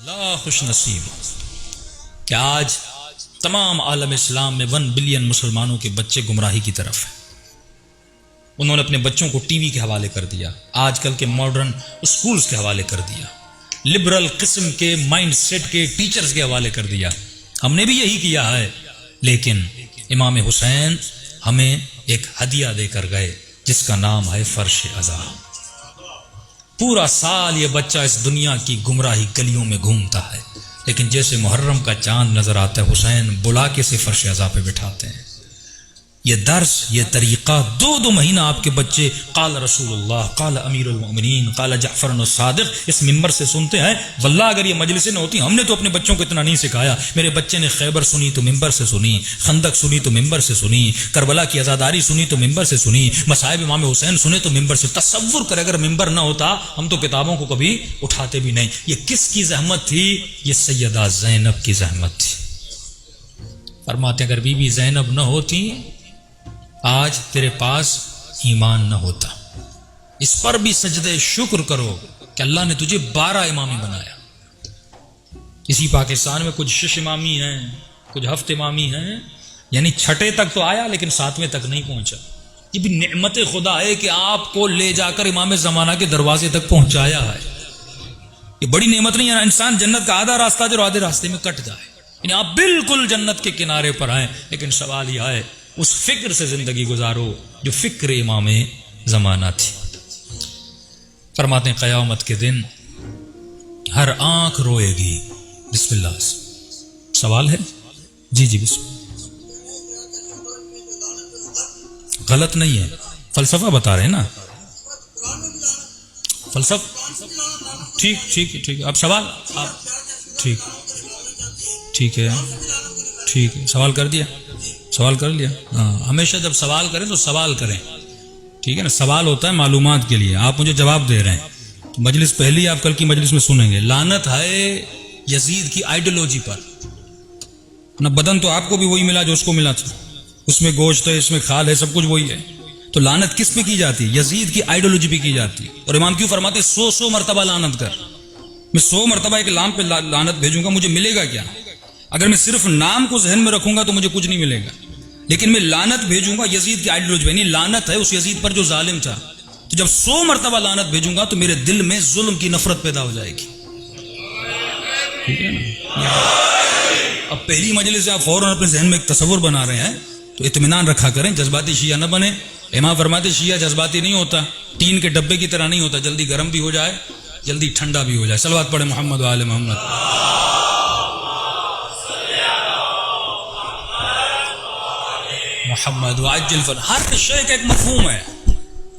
لا خوش نصیب کہ آج تمام عالم اسلام میں 1 بلین مسلمانوں کے بچے گمراہی کی طرف ہیں۔ انہوں نے اپنے بچوں کو ٹی وی کے حوالے کر دیا، آج کل کے ماڈرن اسکولز کے حوالے کر دیا، لبرل قسم کے مائنڈ سیٹ کے ٹیچرز کے حوالے کر دیا۔ ہم نے بھی یہی کیا ہے، لیکن امام حسین ہمیں ایک ہدیہ دے کر گئے جس کا نام ہے فرش ازا۔ پورا سال یہ بچہ اس دنیا کی گمراہی گلیوں میں گھومتا ہے، لیکن جیسے محرم کا چاند نظر آتا ہے حسین بلا کے سے فرش ازا پہ بٹھاتے ہیں۔ یہ درس، یہ طریقہ 2 مہینہ آپ کے بچے قال رسول اللہ، قال امیر المؤمنین، قال جعفر الصادق اس ممبر سے سنتے ہیں۔ واللہ اگر یہ مجلسیں نہ ہوتی، ہم نے تو اپنے بچوں کو اتنا نہیں سکھایا۔ میرے بچے نے خیبر سنی تو ممبر سے سنی، خندق سنی تو ممبر سے سنی، کربلا کی عزاداری سنی تو ممبر سے سنی، مصائب امام حسین سنے تو ممبر سے۔ تصور کرے اگر ممبر نہ ہوتا ہم تو کتابوں کو کبھی اٹھاتے بھی نہیں۔ یہ کس کی زحمت تھی؟ یہ سیدہ زینب کی زحمت تھی۔ فرماتے اگر بی بی زینب نہ ہوتی آج تیرے پاس ایمان نہ ہوتا۔ اس پر بھی سجدے شکر کرو کہ اللہ نے تجھے 12 امامی بنایا۔ اسی پاکستان میں کچھ 6 امامی ہیں، کچھ 7 امامی ہیں، یعنی 6 تک تو آیا لیکن 7ویں تک نہیں پہنچا۔ یہ بھی نعمت خدا ہے کہ آپ کو لے جا کر امام زمانہ کے دروازے تک پہنچایا ہے۔ یہ بڑی نعمت نہیں ہے؟ انسان جنت کا آدھا راستہ جو آدھے راستے میں کٹ جائے، یعنی آپ بالکل جنت کے کنارے پر آئیں، لیکن سوال یہ ہے اس فکر سے زندگی گزارو جو فکر امام زمانہ تھی۔ فرماتے ہیں قیامت کے دن ہر آنکھ روئے گی۔ بسم اللہ سے سوال ہے؟ جی بسم اللہ۔ غلط نہیں ہے، فلسفہ بتا رہے ہیں نا، فلسفہ ٹھیک ہے۔ اب سوال آپ ٹھیک ہے سوال کر دیا، سوال کر لیا۔ ہاں، ہمیشہ جب سوال کریں تو سوال کریں، ٹھیک ہے نا؟ سوال ہوتا ہے معلومات کے لیے، آپ مجھے جواب دے رہے ہیں تو مجلس پہلی آپ کل کی مجلس میں سنیں گے۔ لعنت ہے یزید کی آئیڈیالوجی پر۔ نہ بدن تو آپ کو بھی وہی ملا جو اس کو ملا تھا، اس میں گوشت ہے، اس میں کھال ہے، سب کچھ وہی ہے۔ تو لعنت کس پہ کی جاتی ہے؟ یزید کی آئیڈیالوجی پہ کی جاتی ہے۔ اور امام کیوں فرماتے 100 مرتبہ لعنت کر؟ میں 100 مرتبہ ایک لام پہ لعنت بھیجوں گا، مجھے ملے گا کیا؟ اگر میں صرف نام کو ذہن میں رکھوں گا تو مجھے کچھ نہیں ملے گا، لیکن میں لعنت بھیجوں گا یزید کی آئیڈیالوجی پہ، یعنی لعنت ہے اس یزید پر جو ظالم تھا۔ تو جب 100 مرتبہ لعنت بھیجوں گا تو میرے دل میں ظلم کی نفرت پیدا ہو جائے گی، ٹھیک ہے نا؟ اب پہلی مجلس سے آپ فوراً اپنے ذہن میں ایک تصور بنا رہے ہیں تو اطمینان رکھا کریں، جذباتی شیعہ نہ بنے۔ امام فرماتے شیعہ جذباتی نہیں ہوتا، ٹین کے ڈبے کی طرح نہیں ہوتا، جلدی گرم بھی ہو جائے جلدی ٹھنڈا بھی ہو جائے۔ صلوات پڑھیں محمد و آل محمد۔ محمد وعجل فن، ہر شے کا ایک مفہوم ہے۔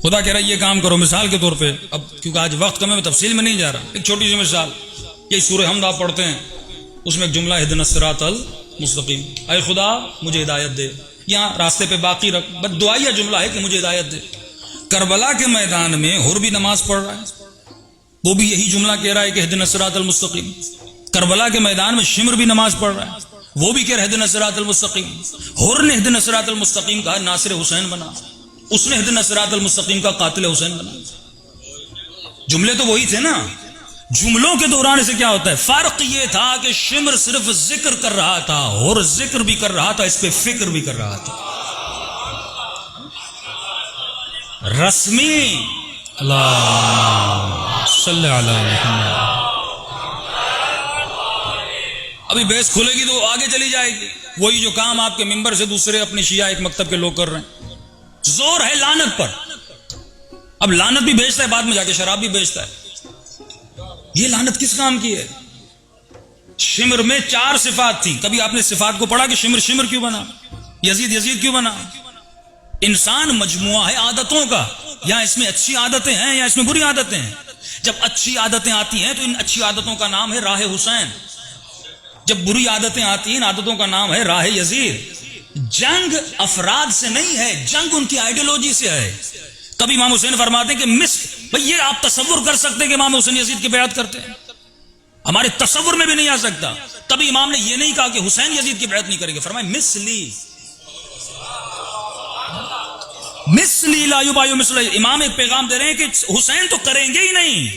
خدا کہہ رہا ہے یہ کام کرو، مثال کے طور پہ، اب کیونکہ آج وقت کم ہے میں تفصیل میں نہیں جا رہا، ایک چھوٹی سی مثال، یہ سورہ حمد آپ پڑھتے ہیں، اس میں ایک جملہ اہدنا الصراط المستقیم، اے خدا مجھے ہدایت دے، یہاں راستے پہ باقی رکھ، بس دعائیہ جملہ ہے کہ مجھے ہدایت دے۔ کربلا کے میدان میں حر بھی نماز پڑھ رہا ہے، وہ بھی یہی جملہ کہہ رہا ہے کہ اہدنا الصراط المستقیم۔ کربلا کے میدان میں شمر بھی نماز پڑھ رہا ہے، وہ بھی کہہ رہے اہدنا الصراط المستقیم۔ حر نے اہدنا الصراط المستقیم کہا، ناصر حسین بنا، اس نے اہدنا الصراط المستقیم کا قاتل حسین بنا۔ جملے تو وہی تھے نا، جملوں کے دوران اسے کیا ہوتا ہے؟ فرق یہ تھا کہ شمر صرف ذکر کر رہا تھا، حر ذکر بھی کر رہا تھا، اس پہ فکر بھی کر رہا تھا۔ رسمی اللہ صلی علی محمد۔ ابھی بحث کھلے گی تو آگے چلی جائے گی، وہی جو کام آپ کے ممبر سے دوسرے اپنے شیعہ ایک مکتب کے لوگ کر رہے ہیں۔ زور ہے لعنت پر، اب لعنت بھی بیچتا ہے، بعد میں جا کے شراب بھی بیچتا ہے۔ یہ لعنت کس کام کی ہے؟ شمر میں 4 صفات تھی، کبھی آپ نے صفات کو پڑھا کہ شمر کیوں بنا، یزید کیوں بنا؟ انسان مجموعہ ہے عادتوں کا، یا اس میں اچھی عادتیں ہیں یا اس میں بری عادتیں ہیں۔ جب اچھی عادتیں آتی ہیں تو ان اچھی عادتوں کا نام ہے راہ حسین، جب بری عادتیں آتی ہیں عادتوں کا نام ہے راہ یزید۔ جنگ افراد سے نہیں ہے، جنگ ان کی آئیڈیالوجی سے ہے۔ کبھی امام حسین فرماتے ہیں کہ بھئی یہ آپ تصور کر سکتے ہیں کہ امام حسین یزید کی بیعت کرتے ہیں؟ ہمارے تصور میں بھی نہیں آ سکتا۔ کبھی امام نے یہ نہیں کہا کہ حسین یزید کی بیعت نہیں کریں گے، فرمایا مثلی لا یبایع مثلی۔ امام ایک پیغام دے رہے ہیں کہ حسین تو کریں گے ہی نہیں،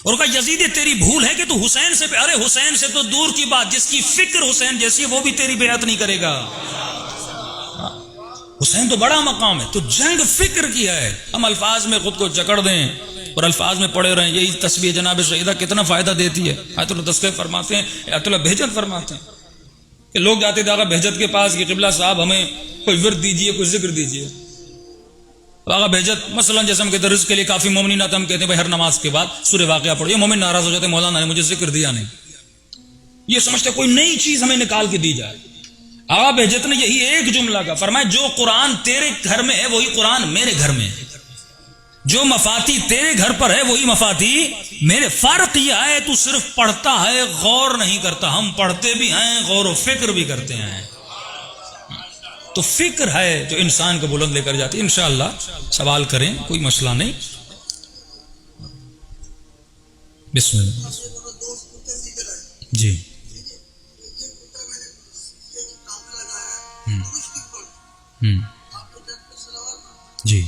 اور کہا یزید تیری بھول ہے کہ تو حسین سے، ارے حسین سے تو دور کی بات، جس کی فکر حسین جیسی ہے وہ بھی تیری بیعت نہیں کرے گا۔ حسین تو بڑا مقام ہے، تو جنگ فکر کی ہے۔ ہم الفاظ میں خود کو جکڑ دیں اور الفاظ میں پڑے رہیں، یہی تسبیح جناب سیدہ کتنا فائدہ دیتی ہے۔ آیت اللہ تذکرہ فرماتے ہیں، آیت اللہ بہجت فرماتے ہیں کہ لوگ جاتے تھے آقا بہجت کے پاس کہ قبلہ صاحب ہمیں کوئی ورد دیجئے، کوئی ذکر دیجئے۔ آقا بہجت مثلا جیسے ہم کہتے ہیں رزق کے لیے کافی مومنین آتا، ہم کہتے ہیں بھائی ہر نماز کے بعد سورہ واقعہ پڑھو، یہ مومن ناراض ہو جاتے ہیں، مولانا نے مجھے ذکر دیا نہیں، یہ سمجھتے کوئی نئی چیز ہمیں نکال کے دی جائے۔ آقا بہجت نے یہی ایک جملہ کا فرمایا، جو قرآن تیرے گھر میں ہے وہی قرآن میرے گھر میں ہے، جو مفاتی تیرے گھر پر ہے وہی مفاتی میرے۔ فرق یہ ہے تو صرف پڑھتا ہے، غور نہیں کرتا، ہم پڑھتے بھی ہیں، غور و فکر بھی کرتے ہیں۔ تو فکر ہے جو انسان کو بلند لے کر جاتی ہے۔ انشاءاللہ سوال کریں، کوئی مسئلہ نہیں۔ بسم اللہ۔ جی جی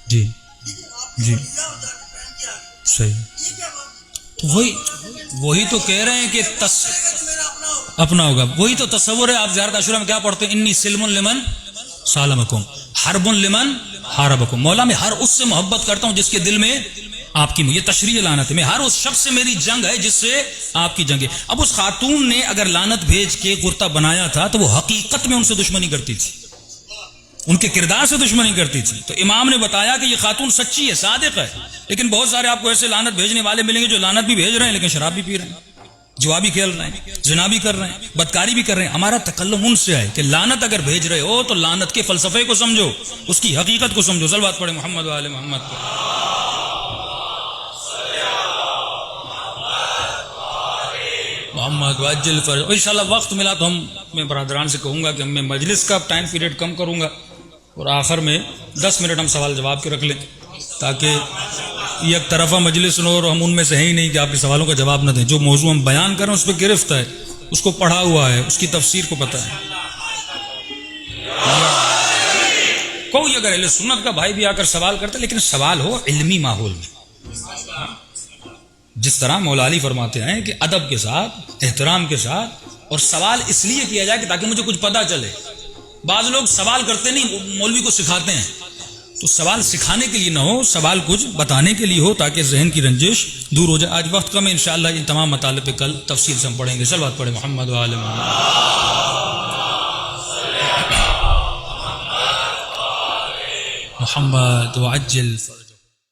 جی جی صحیح، تو وہی تو کہہ رہے ہیں کہ اپنا ہوگا، وہی تو تصور ہے۔ آپ زیارت عاشورہ میں کیا پڑھتے ہیں؟ انی سلم لمن سالمکم حرب لمن حاربکم، مولا میں ہر اس سے محبت کرتا ہوں جس کے دل میں آپ کی، یہ تشریح لعنت ہے، میں ہر اس شخص سے میری جنگ ہے جس سے آپ کی جنگ ہے۔ اب اس خاتون نے اگر لعنت بھیج کے کرتا بنایا تھا تو وہ حقیقت میں ان سے دشمنی کرتی تھی، ان کے کردار سے دشمنی کرتی تھی۔ تو امام نے بتایا کہ یہ خاتون سچی ہے، صادق ہے، لیکن بہت سارے آپ کو ایسے لعنت بھیجنے والے ملیں گے جو لعنت بھی بھیج رہے ہیں لیکن شراب بھی پی رہے ہیں، جوا بھی کھیل رہے ہیں، زنا بھی کر رہے ہیں، بدکاری بھی کر رہے ہیں۔ ہمارا تکلم ان سے ہے کہ لعنت اگر بھیج رہے ہو تو لعنت کے فلسفے کو سمجھو، اس کی حقیقت کو سمجھو۔ صلوات پڑھیں محمد و آل محمد کو۔ محمد وجل فرج۔ انشاءاللہ وقت ملا تو میں برادران سے کہوں گا کہ میں مجلس کا ٹائم پیریڈ کم کروں گا اور آخر میں 10 منٹ ہم سوال جواب کے رکھ لیں، تاکہ یک طرفہ مجلس نہ ہو اور ہم ان میں سے ہیں ہی نہیں کہ آپ کے سوالوں کا جواب نہ دیں۔ جو موضوع ہم بیان کریں اس پہ گرفت ہے، اس کو پڑھا ہوا ہے، اس کی تفسیر کو پتہ ہے۔ کوئی اگر اہل سنت کا بھائی بھی آ کر سوال کرتا ہے، لیکن سوال ہو علمی ماحول میں، جس طرح مولا علی فرماتے ہیں کہ ادب کے ساتھ، احترام کے ساتھ، اور سوال اس لیے کیا جائے کہ تاکہ مجھے کچھ پتہ چلے۔ بعض لوگ سوال کرتے نہیں، مولوی کو سکھاتے ہیں، تو سوال سکھانے کے لیے نہ ہو، سوال کچھ بتانے کے لیے ہو تاکہ ذہن کی رنجش دور hو جائے۔ آج وقت کم ہے، انشاءاللہ ان تمام مطالب پہ کل تفصیل سے ہم پڑھیں گے۔ صلوات پڑھیں محمد و آل محمد وعجل